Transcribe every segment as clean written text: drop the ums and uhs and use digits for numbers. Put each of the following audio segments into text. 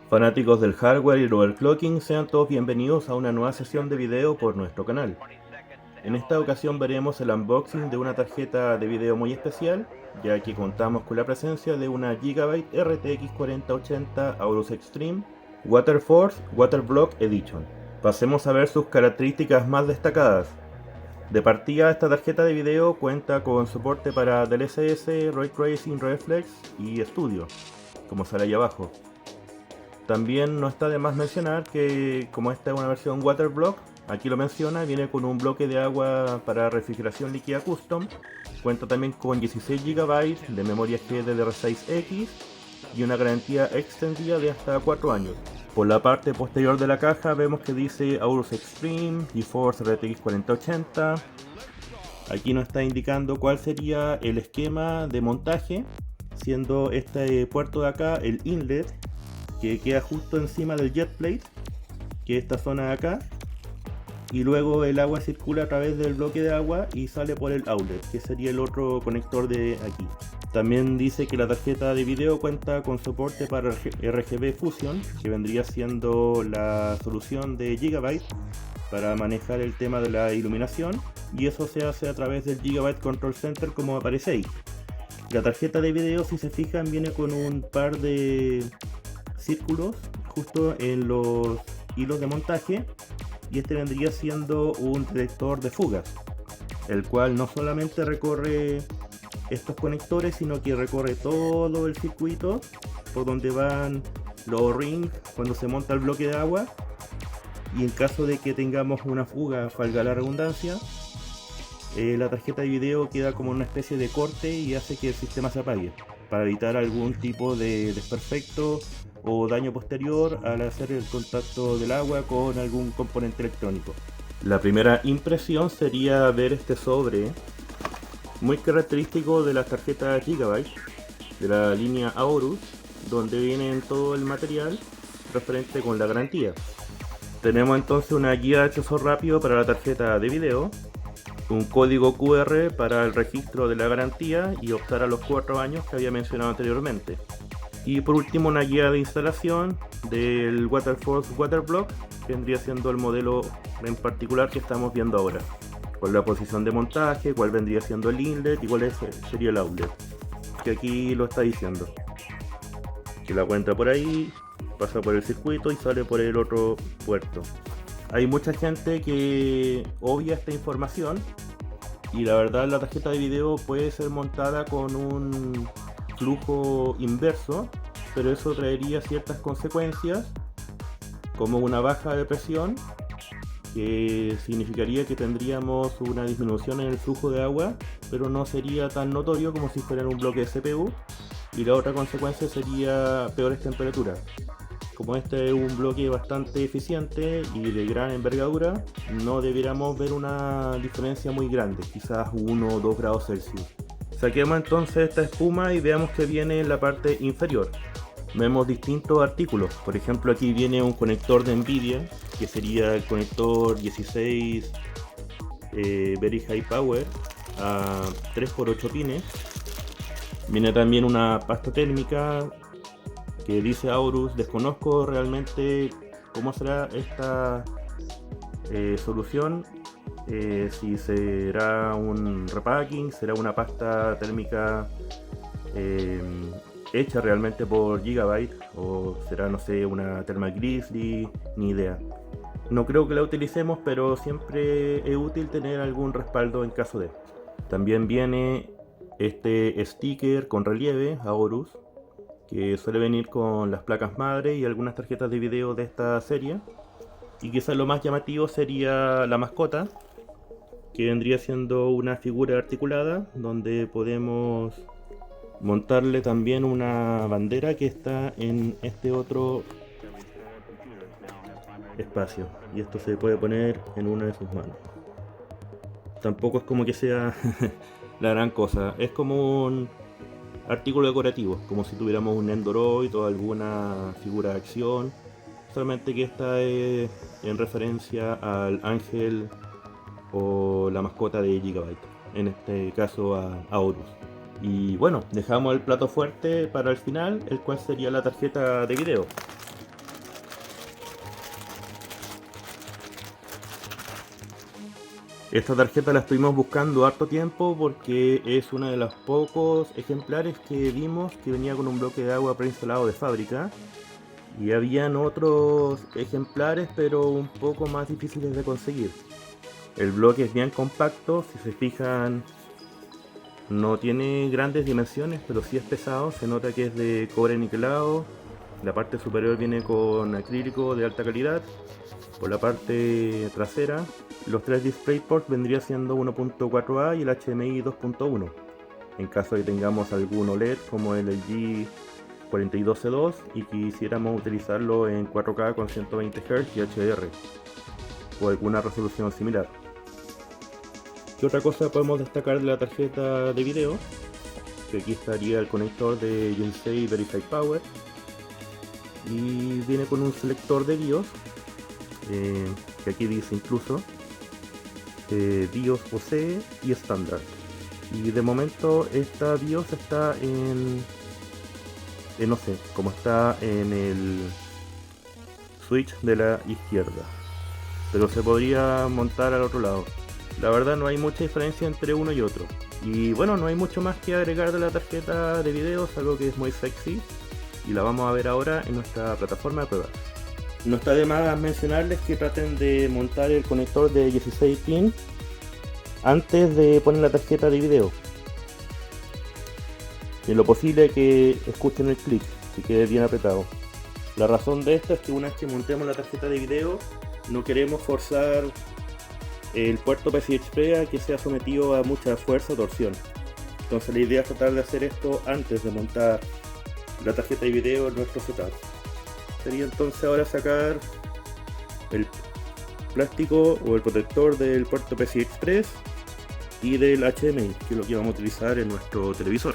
Fanáticos del hardware y el overclocking, sean todos bienvenidos a una nueva sesión de video por nuestro canal. En esta ocasión veremos el unboxing de una tarjeta de video muy especial, ya que contamos con la presencia de una Gigabyte RTX 4080 Aorus Extreme WaterForce WaterBlock Edition. Pasemos a ver sus características más destacadas. De partida, esta tarjeta de video cuenta con soporte para DLSS, Ray Tracing, Reflex y Studio, como sale ahí abajo. También no está de más mencionar que, como esta es una versión Waterblock, aquí lo menciona, viene con un bloque de agua para refrigeración líquida custom, cuenta también con 16 GB de memoria GDDR6X y una garantía extendida de hasta 4 años. Por la parte posterior de la caja vemos que dice Aorus Extreme, GeForce RTX 4080. Aquí nos está indicando cuál sería el esquema de montaje, siendo este puerto de acá el inlet, que queda justo encima del jet plate, que es esta zona de acá, y luego el agua circula a través del bloque de agua y sale por el outlet, que sería el otro conector de aquí. También dice que la tarjeta de video cuenta con soporte para RGB Fusion, que vendría siendo la solución de Gigabyte para manejar el tema de la iluminación, y eso se hace a través del Gigabyte Control Center, como aparece ahí. La tarjeta de video, si se fijan, viene con un par de círculos justo en los hilos de montaje, y este vendría siendo un detector de fugas, el cual no solamente recorre estos conectores, sino que recorre todo el circuito por donde van los rings cuando se monta el bloque de agua, y en caso de que tengamos una fuga, valga la redundancia, la tarjeta de video queda como una especie de corte y hace que el sistema se apague, para evitar algún tipo de desperfecto o daño posterior al hacer el contacto del agua con algún componente electrónico. La primera impresión sería ver este sobre, muy característico de las tarjetas Gigabyte de la línea Aorus, donde viene todo el material referente con la garantía. Tenemos entonces una guía de acceso rápido para la tarjeta de video, un código QR para el registro de la garantía y optar a los 4 años que había mencionado anteriormente. Y por último, una guía de instalación del WaterForce WaterBlock, que vendría siendo el modelo en particular que estamos viendo ahora, con la posición de montaje, cuál vendría siendo el inlet y cuál sería el outlet, que aquí lo está diciendo, que la agua entra por ahí, pasa por el circuito y sale por el otro puerto. Hay mucha gente que obvia esta información, y la verdad la tarjeta de video puede ser montada con un flujo inverso, pero eso traería ciertas consecuencias, como una baja de presión, que significaría que tendríamos una disminución en el flujo de agua, pero no sería tan notorio como si fuera en un bloque de CPU. Y la otra consecuencia sería peores temperaturas. Como este es un bloque bastante eficiente y de gran envergadura, no debiéramos ver una diferencia muy grande, quizás 1 o 2 grados Celsius. Saquemos entonces esta espuma y veamos que viene en la parte inferior. Vemos distintos artículos, por ejemplo aquí viene un conector de Nvidia, que sería el conector 16 Very High Power a 3x8 pines. Viene también una pasta térmica que dice Aorus. Desconozco realmente cómo será esta solución, si será un repacking, será una pasta térmica hecha realmente por Gigabyte, o será, no sé, una Thermal Grizzly, ni idea. No creo que la utilicemos, pero siempre es útil tener algún respaldo en caso de. También viene este sticker con relieve Aorus, que suele venir con las placas madre y algunas tarjetas de video de esta serie. Y quizás lo más llamativo sería la mascota, que vendría siendo una figura articulada donde podemos montarle también una bandera que está en este otro espacio, y esto se puede poner en una de sus manos. Tampoco es como que sea la gran cosa, es como un artículo decorativo, como si tuviéramos un Nendoroid o alguna figura de acción, solamente que esta es en referencia al ángel o la mascota de Gigabyte, en este caso a Horus. Y bueno, dejamos el plato fuerte para el final, el cual sería la tarjeta de video. Esta tarjeta la estuvimos buscando harto tiempo porque es uno de los pocos ejemplares que vimos que venía con un bloque de agua preinstalado de fábrica. Y habían otros ejemplares, pero un poco más difíciles de conseguir. El bloque es bien compacto, si se fijan no tiene grandes dimensiones, pero sí es pesado. Se nota que es de cobre niquelado. La parte superior viene con acrílico de alta calidad. Por la parte trasera, los tres DisplayPort vendría siendo 1.4A y el HDMI 2.1. En caso de que tengamos algún OLED como el LG 42C2 y quisiéramos utilizarlo en 4K con 120 Hz y HDR o alguna resolución similar. ¿Qué otra cosa podemos destacar de la tarjeta de video? Que aquí estaría el conector de Gen6 Verify Power y viene con un selector de BIOS que aquí dice incluso BIOS OC y estándar, y de momento esta BIOS está no sé, como está en el switch de la izquierda, pero se podría montar al otro lado. La verdad no hay mucha diferencia entre uno y otro, y bueno, no hay mucho más que agregar de la tarjeta de video, algo que es muy sexy y la vamos a ver ahora en nuestra plataforma de pruebas. No está de más mencionarles que traten de montar el conector de 16 pin antes de poner la tarjeta de video. Y en lo posible que escuchen el clic, que quede bien apretado. La razón de esto es que una vez que montemos la tarjeta de video, no queremos forzar el puerto PCI Express a que sea sometido a mucha fuerza o torsión. Entonces la idea es tratar de hacer esto antes de montar la tarjeta de video en nuestro setup. Sería entonces ahora sacar el plástico o el protector del puerto PCI Express y del HDMI, que es lo que vamos a utilizar en nuestro televisor.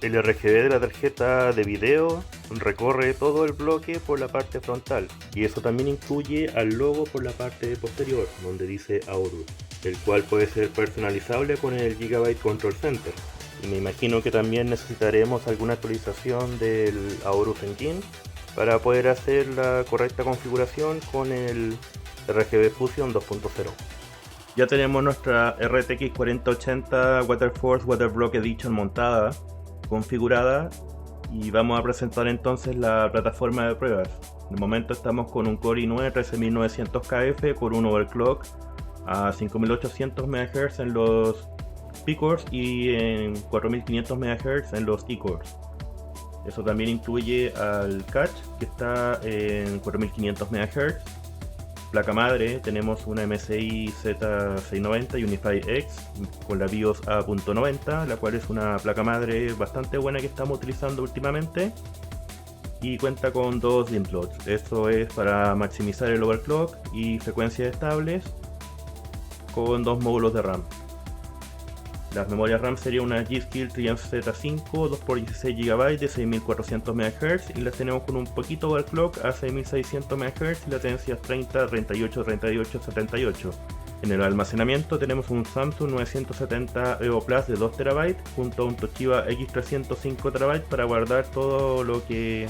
El RGB de la tarjeta de video recorre todo el bloque por la parte frontal, y eso también incluye al logo por la parte posterior, donde dice Aorus, el cual puede ser personalizable con el Gigabyte Control Center. Y me imagino que también necesitaremos alguna actualización del Aorus Engine para poder hacer la correcta configuración con el RGB Fusion 2.0. Ya tenemos nuestra RTX 4080 WaterForce WaterBlock Edition montada, configurada, y vamos a presentar entonces la plataforma de pruebas. De momento estamos con un Core i9 13900KF con un overclock a 5800 MHz en los P-cores y en 4500 MHz en los E-cores. Eso también incluye al cache, que está en 4500 MHz. Placa madre, tenemos una MSI Z690 Unify X con la BIOS A.90, la cual es una placa madre bastante buena que estamos utilizando últimamente, y cuenta con dos DIMM slots. Esto es para maximizar el overclock y frecuencias estables, con dos módulos de RAM. Las memorias RAM sería una G.Skill Triumph Z5 2x16 GB de 6400 MHz, y las tenemos con un poquito overclock a 6600 MHz y latencias 30, 38, 38, 78. En el almacenamiento tenemos un Samsung 970 EVO Plus de 2 TB junto a un Toshiba X300 5 TB para guardar todo lo que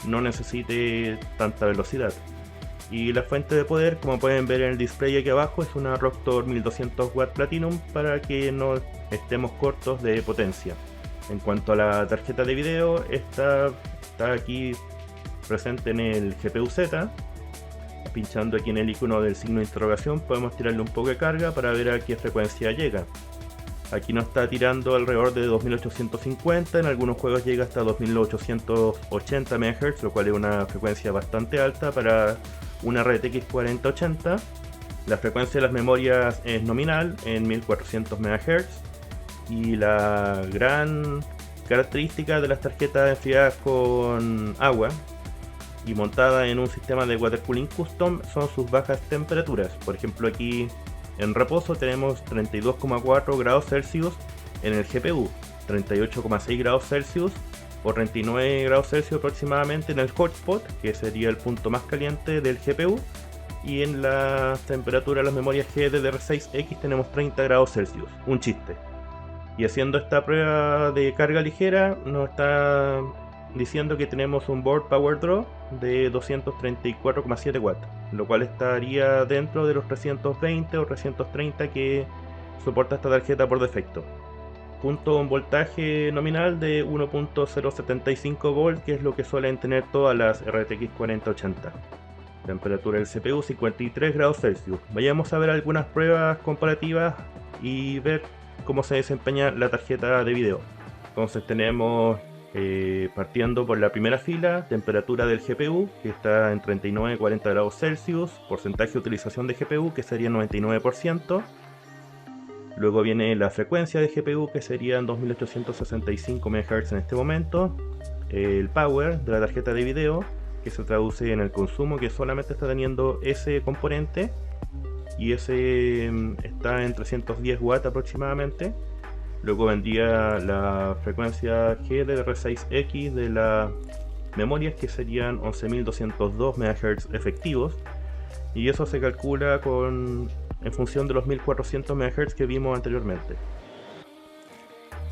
no necesite tanta velocidad. Y la fuente de poder, como pueden ver en el display aquí abajo, es una Rocktor 1200W Platinum para que no estemos cortos de potencia. En cuanto a la tarjeta de video, esta está aquí presente en el GPU-Z. Pinchando aquí en el icono del signo de interrogación podemos tirarle un poco de carga para ver a qué frecuencia llega. Aquí nos está tirando alrededor de 2850, en algunos juegos llega hasta 2880 MHz, lo cual es una frecuencia bastante alta para una RTX 4080. La frecuencia de las memorias es nominal en 1400 MHz y la gran característica de las tarjetas enfriadas con agua y montada en un sistema de water cooling custom son sus bajas temperaturas. Por ejemplo, aquí en reposo tenemos 32,4 grados Celsius en el GPU, 38,6 grados Celsius o 39 grados Celsius aproximadamente en el hotspot, que sería el punto más caliente del GPU, y en la temperatura de las memorias GDDR6X tenemos 30 grados Celsius, un chiste. Y haciendo esta prueba de carga ligera nos está diciendo que tenemos un board power draw de 234,7 watts, lo cual estaría dentro de los 320 o 330 que soporta esta tarjeta por defecto, junto a un voltaje nominal de 1.075 volt, que es lo que suelen tener todas las RTX 4080. Temperatura del CPU 53 grados Celsius. Vayamos a ver algunas pruebas comparativas y ver cómo se desempeña la tarjeta de video. Entonces tenemos partiendo por la primera fila, temperatura del GPU que está en 39-40 grados Celsius, porcentaje de utilización de GPU que sería 99%. Luego viene la frecuencia de GPU que serían 2865 MHz en este momento. El power de la tarjeta de video que se traduce en el consumo, que solamente está teniendo ese componente y ese está en 310 watts aproximadamente. Luego vendría la frecuencia GDDR6X de las memorias que serían 11.202 MHz efectivos, y eso se calcula en función de los 1400 MHz que vimos anteriormente.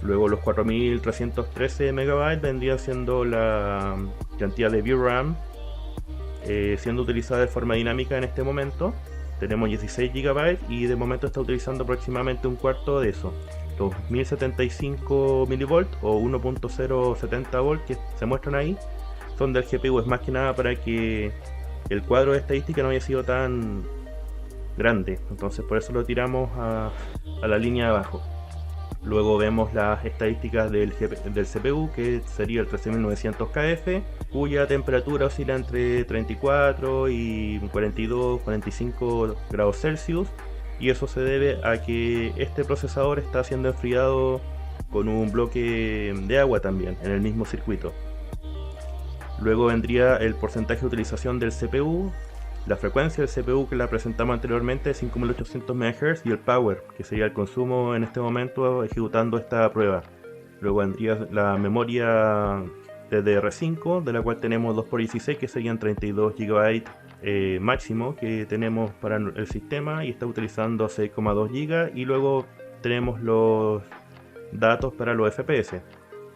Luego los 4313 MB vendría siendo la cantidad de VRAM siendo utilizada de forma dinámica en este momento. Tenemos 16 GB y de momento está utilizando aproximadamente un cuarto de eso. Los 1075 mV o 1.070 V que se muestran ahí son del GPU, es más que nada para que el cuadro de estadística no haya sido tan grande, entonces por eso lo tiramos a la línea de abajo. Luego vemos las estadísticas del CPU, que sería el 13900 KF, cuya temperatura oscila entre 34 y 42-45 grados Celsius, y eso se debe a que este procesador está siendo enfriado con un bloque de agua también en el mismo circuito. Luego vendría el porcentaje de utilización del CPU, la frecuencia del CPU que la presentamos anteriormente es 5800 MHz y el power, que sería el consumo en este momento ejecutando esta prueba. Luego vendría la memoria DDR5, de la cual tenemos 2x16, que serían 32 GB máximo que tenemos para el sistema, y está utilizando 6,2 GB. Y luego tenemos los datos para los FPS,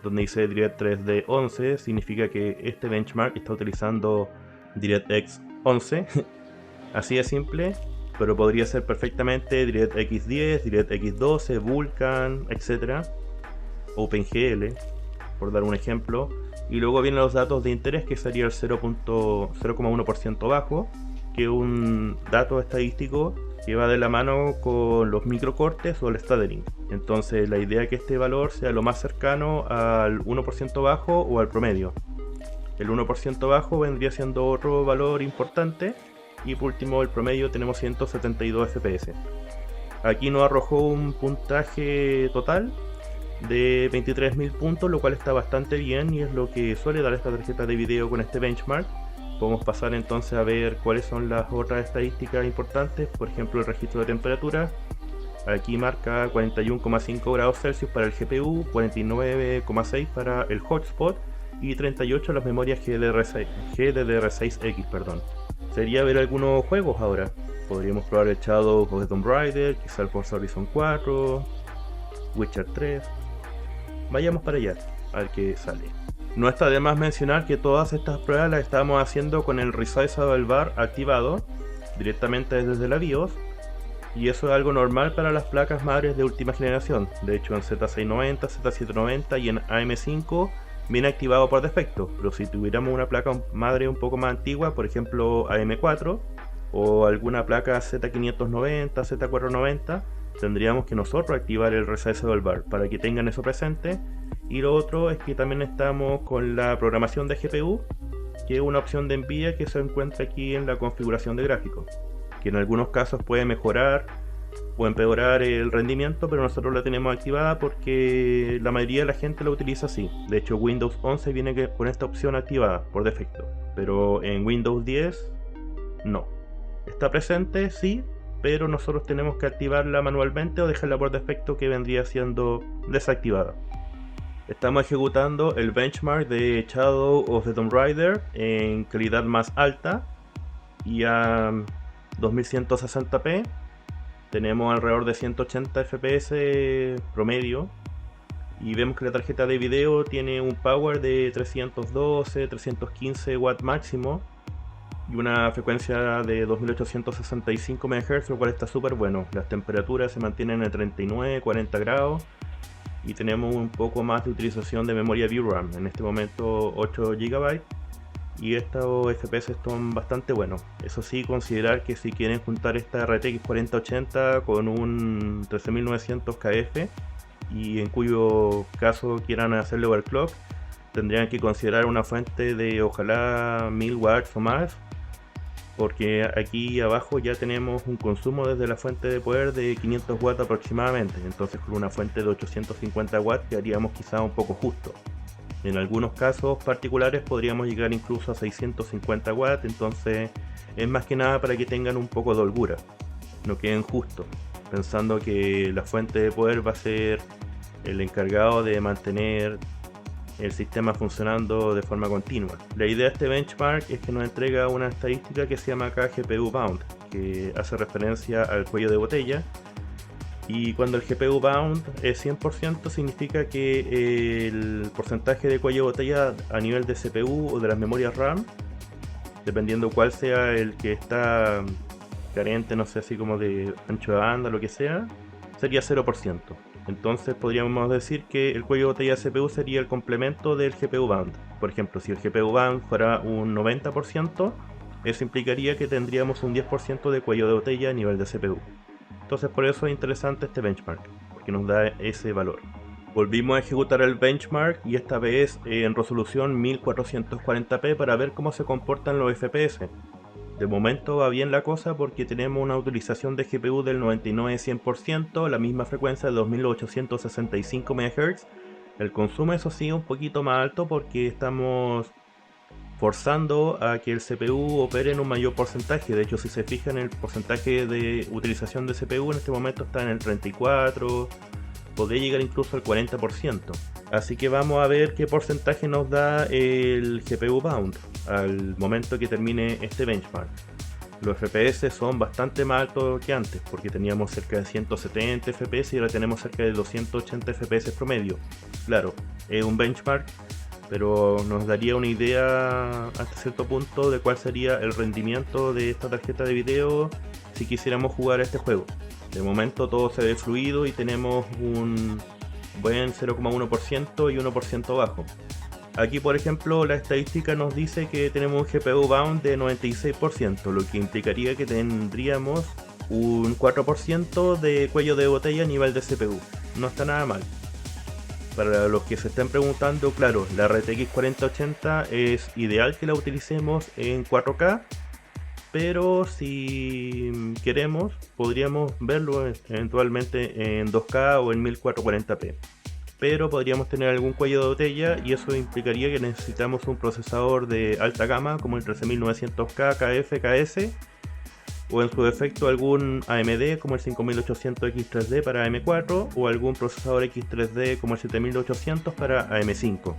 donde dice DirectX 3D11, significa que este benchmark está utilizando DirectX 11, así de simple, pero podría ser perfectamente DirectX 10, DirectX 12, Vulkan, etc. OpenGL, por dar un ejemplo. Y luego vienen los datos de interés, que sería el 0,1% bajo, que es un dato estadístico que va de la mano con los microcortes o el stuttering. Entonces la idea es que este valor sea lo más cercano al 1% bajo o al promedio. El 1% bajo vendría siendo otro valor importante, y por último el promedio tenemos 172 FPS. Aquí nos arrojó un puntaje total de 23.000 puntos, lo cual está bastante bien y es lo que suele dar esta tarjeta de video con este benchmark. Podemos pasar entonces a ver cuáles son las otras estadísticas importantes. Por ejemplo, el registro de temperatura. Aquí marca 41,5 grados Celsius para el GPU, 49,6 para el hotspot y 38 las memorias GDDR6X, perdón. Sería ver algunos juegos ahora. Podríamos probar el Shadow of the Tomb Raider, quizá el Forza Horizon 4, Witcher 3. Vayamos para allá, a ver qué sale. No está de más mencionar que todas estas pruebas las estamos haciendo con el Resizable Bar activado directamente desde la BIOS, y eso es algo normal para las placas madres de última generación. De hecho, en Z690, Z790 y en AM5 viene activado por defecto, pero si tuviéramos una placa madre un poco más antigua, por ejemplo AM4 o alguna placa Z590, Z490, tendríamos que nosotros activar el Resizable Bar para que tengan eso presente. Y lo otro es que también estamos con la programación de GPU, que es una opción de NVIDIA que se encuentra aquí en la configuración de gráficos. que en algunos casos puede mejorar o empeorar el rendimiento, pero nosotros la tenemos activada porque la mayoría de la gente la utiliza así. De hecho, Windows 11 viene con esta opción activada por defecto, pero en Windows 10 no. Está presente, sí, pero nosotros tenemos que activarla manualmente o dejarla por defecto, que vendría siendo desactivada. Estamos ejecutando el benchmark de Shadow of the Tomb Raider en calidad más alta y a 2160p. Tenemos alrededor de 180 fps promedio y vemos que la tarjeta de video tiene un power de 312-315 watts máximo y una frecuencia de 2865 MHz, lo cual está súper bueno. Las temperaturas se mantienen en 39-40 grados y tenemos un poco más de utilización de memoria VRAM, en este momento 8 GB, y estos FPS son bastante buenos. Eso sí, considerar que si quieren juntar esta RTX 4080 con un 13900 KF, y en cuyo caso quieran hacerle overclock, tendrían que considerar una fuente de ojalá 1000 watts o más, porque aquí abajo ya tenemos un consumo desde la fuente de poder de 500 watts aproximadamente. Entonces con una fuente de 850 watts quedaríamos quizá un poco justo. En algunos casos particulares podríamos llegar incluso a 650 watts, entonces es más que nada para que tengan un poco de holgura, no queden justos, pensando que la fuente de poder va a ser el encargado de mantener el sistema funcionando de forma continua. La idea de este benchmark es que nos entrega una estadística que se llama acá GPU Bound, que hace referencia al cuello de botella. Y cuando el GPU Bound es 100%, significa que el porcentaje de cuello de botella a nivel de CPU o de las memorias RAM, dependiendo cuál sea el que está carente, no sé, así como de ancho de banda, lo que sea, sería 0%. Entonces podríamos decir que el cuello de botella de CPU sería el complemento del GPU Bound. Por ejemplo, si el GPU Bound fuera un 90%, eso implicaría que tendríamos un 10% de cuello de botella a nivel de CPU. Entonces por eso es interesante este benchmark, porque nos da ese valor. Volvimos a ejecutar el benchmark y esta vez en resolución 1440p para ver cómo se comportan los FPS. De momento va bien la cosa porque tenemos una utilización de GPU del 99-100%, la misma frecuencia de 2865 MHz. El consumo, eso sí, un poquito más alto porque estamos forzando a que el CPU opere en un mayor porcentaje. De hecho, si se fijan, el porcentaje de utilización de CPU en este momento está en el 34%, podría llegar incluso al 40%. Así que vamos a ver qué porcentaje nos da el GPU Bound al momento que termine este benchmark. Los FPS son bastante más altos que antes, porque teníamos cerca de 170 FPS y ahora tenemos cerca de 280 FPS promedio. Claro, es un benchmark, pero nos daría una idea hasta cierto punto de cuál sería el rendimiento de esta tarjeta de video si quisiéramos jugar a este juego. De momento todo se ve fluido y tenemos un buen 0,1% y 1% bajo. Aquí, por ejemplo, la estadística nos dice que tenemos un GPU Bound de 96%, lo que implicaría que tendríamos un 4% de cuello de botella a nivel de CPU. No está nada mal. Para los que se estén preguntando, claro, la RTX 4080 es ideal que la utilicemos en 4K, pero si queremos podríamos verlo eventualmente en 2K o en 1440p. Pero podríamos tener algún cuello de botella y eso implicaría que necesitamos un procesador de alta gama como el 13900K, KF, KS, o en su defecto algún AMD como el 5800 X3D para AM4 o algún procesador X3D como el 7800 para AM5.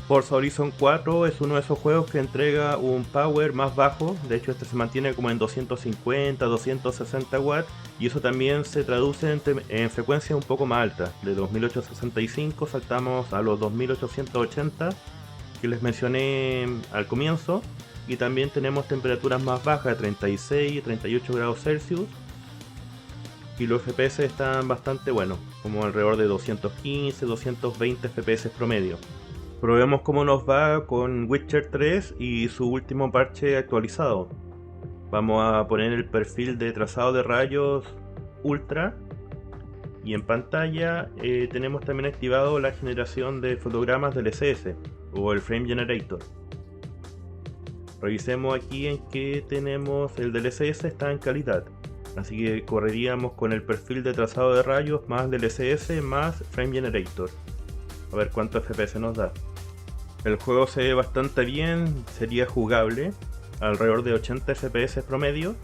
Forza Horizon 4 es uno de esos juegos que entrega un power más bajo, de hecho este se mantiene como en 250-260 watts y eso también se traduce en frecuencia un poco más alta. De 2865 saltamos a los 2880 que les mencioné al comienzo, y también tenemos temperaturas más bajas de 36 y 38 grados Celsius y los FPS están bastante buenos, como alrededor de 215-220 FPS promedio. Probemos cómo nos va con Witcher 3 y su último parche actualizado. Vamos a poner el perfil de trazado de rayos Ultra y en pantalla tenemos también activado la generación de fotogramas del SS o el Frame Generator. Revisemos aquí en que tenemos el DLSS está en calidad, así que correríamos con el perfil de trazado de rayos más DLSS más Frame Generator, a ver cuánto FPS nos da. El juego se ve bastante bien, sería jugable, alrededor de 80 FPS promedio.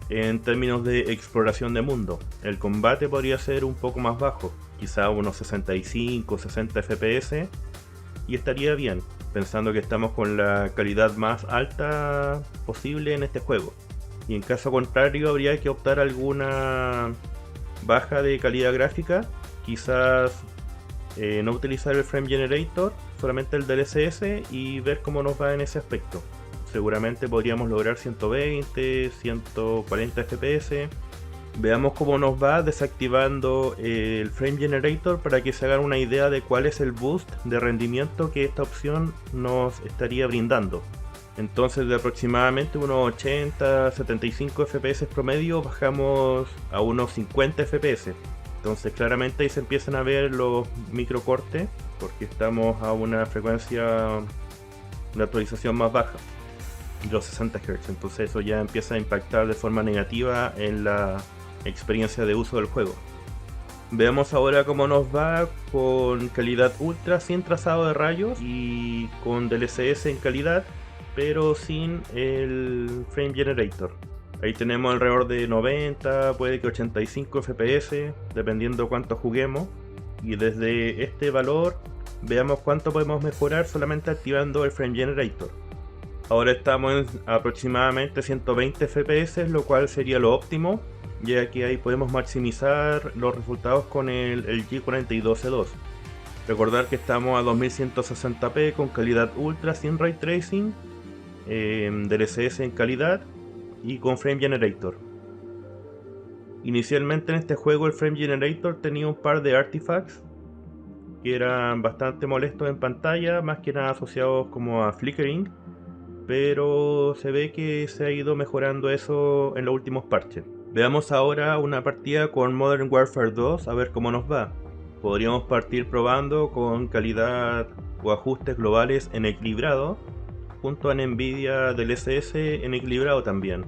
En términos de exploración de mundo, el combate podría ser un poco más bajo, quizá unos 65 60 FPS, y estaría bien, pensando que estamos con la calidad más alta posible en este juego. Y en caso contrario habría que optar a alguna baja de calidad gráfica, quizás no utilizar el Frame Generator, solamente el DLSS y ver cómo nos va en ese aspecto. Seguramente podríamos lograr 120, 140 FPS. Veamos cómo nos va desactivando el Frame Generator para que se hagan una idea de cuál es el boost de rendimiento que esta opción nos estaría brindando. Entonces de aproximadamente unos 80, 75 FPS promedio bajamos a unos 50 FPS. Entonces claramente ahí se empiezan a ver los microcortes porque estamos a una frecuencia de actualización más baja, los 60 Hz, entonces eso ya empieza a impactar de forma negativa en la experiencia de uso del juego. Veamos ahora cómo nos va con calidad ultra sin trazado de rayos y con DLSS en calidad, pero sin el Frame Generator. Ahí tenemos alrededor de 90, puede que 85 FPS, dependiendo cuánto juguemos. Y desde este valor, veamos cuánto podemos mejorar solamente activando el Frame Generator. Ahora estamos en aproximadamente 120 FPS, lo cual sería lo óptimo, ya que ahí podemos maximizar los resultados con el G42C2. Recordar que estamos a 2160p con calidad ultra sin Ray Tracing, DLSS en calidad y con Frame Generator. Inicialmente en este juego el Frame Generator tenía un par de artifacts que eran bastante molestos en pantalla, más que nada asociados como a flickering, pero se ve que se ha ido mejorando eso en los últimos parches. Veamos ahora una partida con Modern Warfare 2 a ver cómo nos va. Podríamos partir probando con calidad o ajustes globales en equilibrado, junto a Nvidia DLSS en equilibrado también.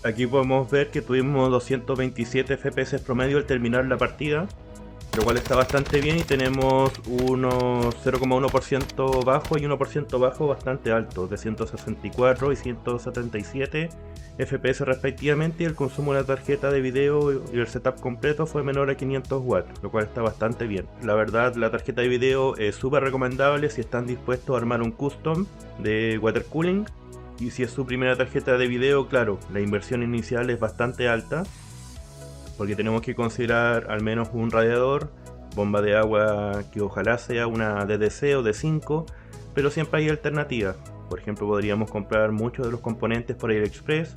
Aquí podemos ver que tuvimos 227 FPS promedio al terminar la partida, lo cual está bastante bien, y tenemos unos 0,1% bajo y 1% bajo bastante alto, de 164 y 177 FPS respectivamente, y el consumo de la tarjeta de video y el setup completo fue menor a 500 watts, lo cual está bastante bien. La verdad, la tarjeta de video es súper recomendable si están dispuestos a armar un custom de water cooling, y si es su primera tarjeta de video, claro, la inversión inicial es bastante alta, porque tenemos que considerar al menos un radiador, bomba de agua que ojalá sea una DDC o D5, pero siempre hay alternativas. Por ejemplo, podríamos comprar muchos de los componentes por AliExpress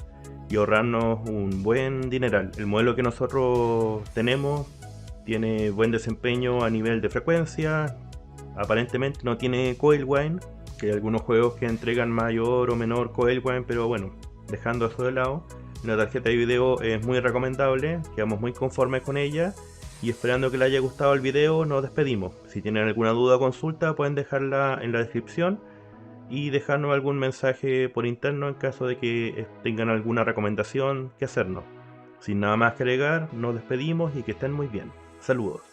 y ahorrarnos un buen dineral. El modelo que nosotros tenemos tiene buen desempeño a nivel de frecuencia, aparentemente no tiene coil whine, que hay algunos juegos que entregan mayor o menor coil whine, pero bueno, dejando eso de lado, la tarjeta de video es muy recomendable, quedamos muy conformes con ella, y esperando que les haya gustado el video nos despedimos. Si tienen alguna duda o consulta pueden dejarla en la descripción y dejarnos algún mensaje por interno en caso de que tengan alguna recomendación que hacernos. Sin nada más que agregar, nos despedimos y que estén muy bien. Saludos.